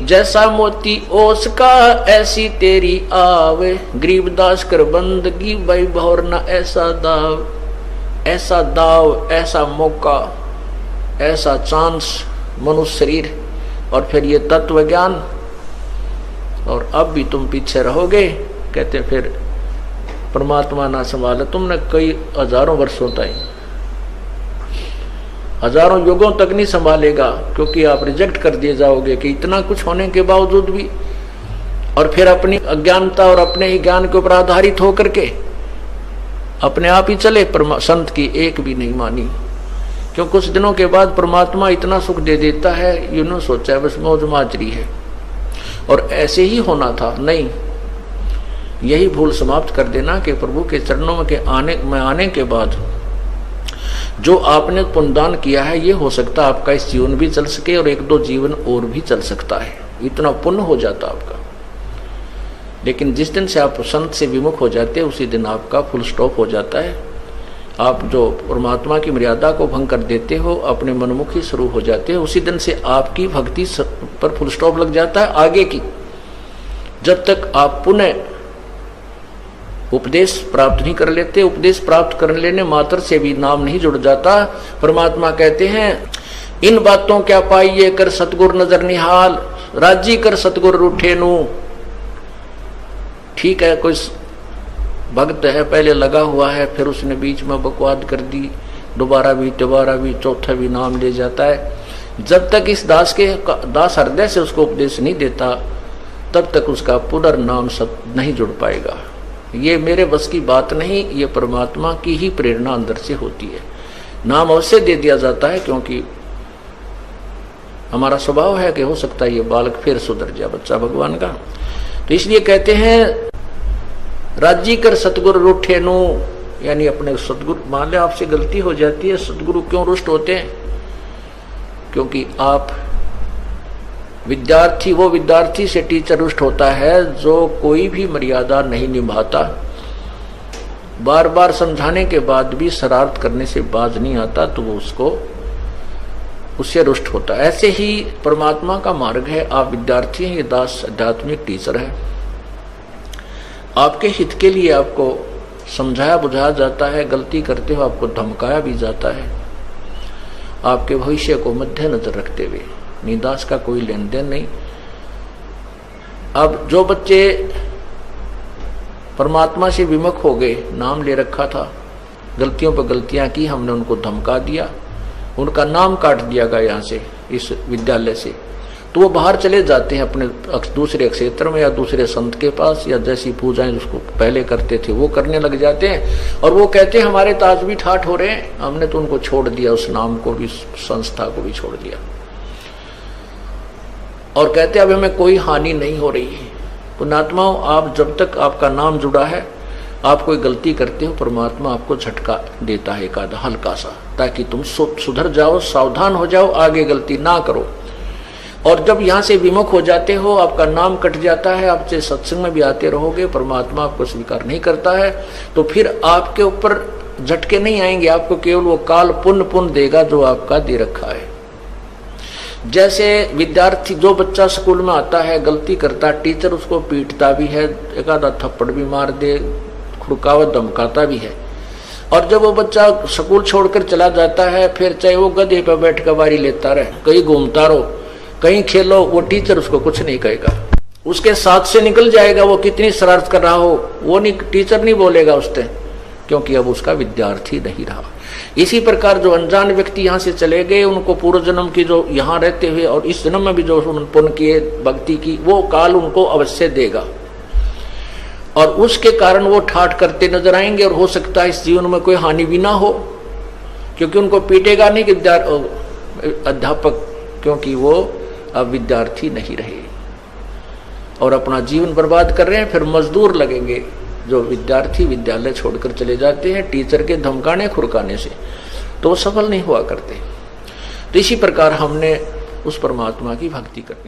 जैसा मोती ओस का ऐसी तेरी आवे, गरीबदास कर बंदगी भाई भौर न ऐसा दाव, ऐसा दाव, ऐसा मौका, ऐसा चांस मनुष्य शरीर और फिर ये तत्व ज्ञान, और अब भी तुम पीछे रहोगे। कहते फिर परमात्मा ना संभाले तुमने कई हजारों वर्षों तक, हजारों युगों तक नहीं संभालेगा, क्योंकि आप रिजेक्ट कर दिए जाओगे कि इतना कुछ होने के बावजूद भी, और फिर अपनी अज्ञानता और अपने ही ज्ञान के ऊपर आधारित होकर के अपने आप ही चले, संत की एक भी नहीं मानी। क्यों कुछ दिनों के बाद परमात्मा इतना सुख दे देता है, यूं सोचा है बस मौज माजरी है, और ऐसे ही होना था। नहीं, यही भूल समाप्त कर देना कि प्रभु के चरणों में आने के बाद जो आपने पुण्यदान किया है, ये हो सकता है आपका इस जीवन भी चल सके और एक दो जीवन और भी चल सकता है, इतना पुण्य हो जाता आपका। लेकिन जिस दिन से आप संत से विमुख हो जाते हैं उसी दिन आपका फुल स्टॉप हो जाता है। आप जो परमात्मा की मर्यादा को भंग कर देते हो, अपने मनमुखी शुरू हो जाते हो, उसी दिन से आपकी भक्ति पर फुल स्टॉप लग जाता है आगे की। जब तक आप पुनः उपदेश प्राप्त नहीं कर लेते, उपदेश प्राप्त कर लेने मात्र से भी नाम नहीं जुड़ जाता। परमात्मा कहते हैं इन बातों क्या पाइए कर सतगुर नजर निहाल, राजी कर सतगुर रूठे नू। ठीक है, कोई भक्त है पहले लगा हुआ है, फिर उसने बीच में बकवाद कर दी, दोबारा भी चौथा भी नाम ले जाता है। जब तक इस दास हृदय से उसको उपदेश नहीं देता, तब तक उसका पुनर्नाम नहीं जुड़ पाएगा। ये मेरे बस की बात नहीं, ये परमात्मा की ही प्रेरणा अंदर से होती है। नाम अवश्य दे दिया जाता है, क्योंकि हमारा स्वभाव है कि हो सकता है ये बालक फिर सुधर जाए, बच्चा भगवान का। तो इसलिए कहते हैं राजी कर सतगुरु रूठे नु, यानी अपने सतगुरु, मान ले आपसे गलती हो जाती है, सतगुरु क्यों रुष्ट होते हैं? क्योंकि आप विद्यार्थी, वो विद्यार्थी से टीचर रुष्ट होता है जो कोई भी मर्यादा नहीं निभाता, बार बार समझाने के बाद भी शरारत करने से बाज नहीं आता, तो वो उससे रुष्ट होता है। ऐसे ही परमात्मा का मार्ग है, आप विद्यार्थी हैं, ये दास आध्यात्मिक टीचर है। आपके हित के लिए आपको समझाया बुझाया जाता है, गलती करते हो आपको धमकाया भी जाता है, आपके भविष्य को मध्य नजर रखते हुए। निदास का कोई लेन देन नहीं। अब जो बच्चे परमात्मा से विमुख हो गए, नाम ले रखा था, गलतियों पर गलतियां की, हमने उनको धमका दिया, उनका नाम काट दिया गया यहाँ से, इस विद्यालय से, तो वो बाहर चले जाते हैं अपने दूसरे क्षेत्र में या दूसरे संत के पास, या जैसी पूजाएं जिसको पहले करते थे वो करने लग जाते हैं। और वो कहते हैं हमारे ताज भी ठाठ हो रहे हैं, हमने तो उनको छोड़ दिया, उस नाम को भी, संस्था को भी छोड़ दिया, और कहते अब हमें कोई हानि नहीं हो रही है। पुण्यात्माओं, आप जब तक आपका नाम जुड़ा है, आप कोई गलती करते हो, परमात्मा आपको झटका देता है एक आधा हल्का सा, ताकि तुम सुधर जाओ, सावधान हो जाओ, आगे गलती ना करो। और जब यहाँ से विमुख हो जाते हो, आपका नाम कट जाता है, आप चाहे सत्संग में भी आते रहोगे, परमात्मा आपको स्वीकार नहीं करता है, तो फिर आपके ऊपर झटके नहीं आएंगे, आपको केवल वो काल पुण्य देगा जो आपका दे रखा है। जैसे विद्यार्थी, जो बच्चा स्कूल में आता है, गलती करता, टीचर उसको पीटता भी है, एक आधा थप्पड़ भी मार दे, खुड़कावत धमकाता भी है, और जब वो बच्चा स्कूल छोड़कर चला जाता है, फिर चाहे वो गधे पर बैठ कर बारी लेता रहे, कहीं घूमता रहो, कहीं खेलो, वो टीचर उसको कुछ नहीं कहेगा, उसके साथ से निकल जाएगा। वो कितनी शरारत कर रहा हो, वो नहीं, टीचर नहीं बोलेगा उससे, क्योंकि अब उसका विद्यार्थी नहीं रहा। इसी प्रकार जो अनजान व्यक्ति यहाँ से चले गए, उनको पूर्व जन्म की जो यहाँ रहते हुए और इस जन्म में भी जो पुण्य किए, भक्ति की, वो काल उनको अवश्य देगा, और उसके कारण वो ठाठ करते नजर आएंगे, और हो सकता है इस जीवन में कोई हानि भी ना हो, क्योंकि उनको पीटेगा नहीं अध्यापक, क्योंकि वो अब विद्यार्थी नहीं रहे और अपना जीवन बर्बाद कर रहे हैं। फिर मजदूर लगेंगे जो विद्यार्थी विद्यालय छोड़कर चले जाते हैं टीचर के धमकाने खुरकाने से, तो वो सफल नहीं हुआ करते। तो इसी प्रकार हमने उस परमात्मा की भक्ति करनी।